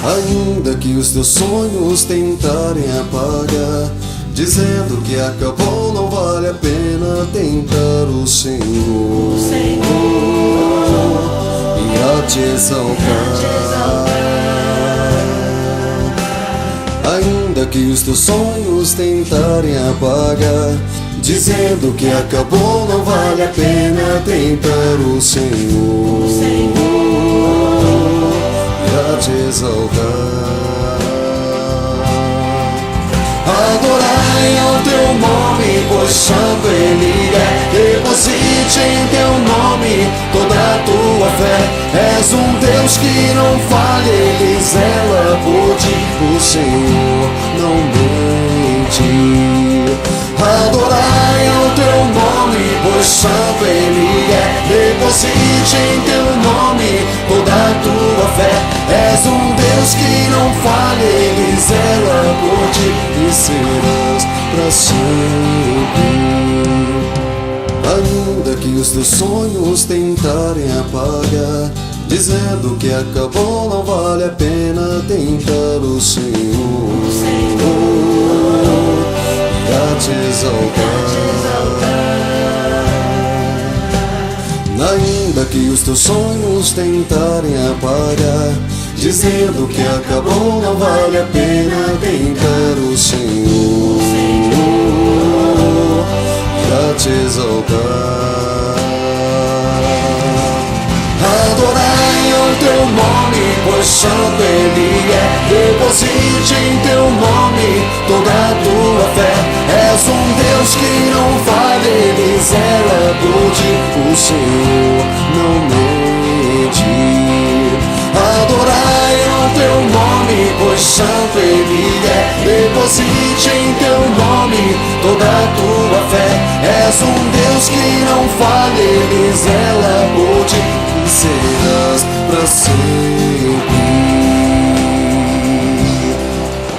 Ainda que os teus sonhos tentarem apagar, dizendo que acabou, não vale a pena tentar o Senhor e a te exaltar. Ainda que os teus sonhos tentarem apagar, dizendo que acabou, não vale a pena tentar o Senhor e a te exaltar. Adorai ao teu nome, pois santo ele é. Deposite em teu nome toda a tua fé. És um Deus que não falha, ele zela por ti. O Senhor não mente. Adorai ao teu nome, pois santo ele é. Deposite em teu nome toda a tua fé. És um Deus que não falha, ele zela por ti e serás para sempre. Ainda que os teus sonhos tentarem apagar, dizendo que acabou, não vale a pena tentar o Senhor e a te exaltar. Ainda que os teus sonhos tentarem apagar, dizendo que acabou, não vale a pena tentar o Senhor e a te exaltar. Adorai ao teu nome, pois santo ele é. Deposite em teu nome toda a tua fé. És um Deus que não falha, ele zela por ti. O Senhor não mente. Adorai ao teu nome, pois santo ele é. Deposite em teu nome toda a tua fé. És um Deus que não falha, ele zela por ti e serás para sempre.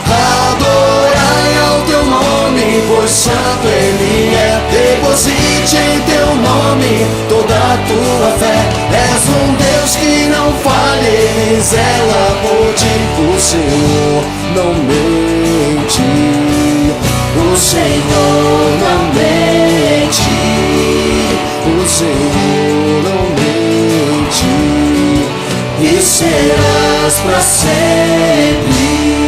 Adorai ao teu nome, pois santo ele é. Deposite em teu nome toda a tua fé. És um Deus que não falha, ele zela por ti. O Senhor não mente. O Senhor não mente. O Senhor não mente. E serás para sempre.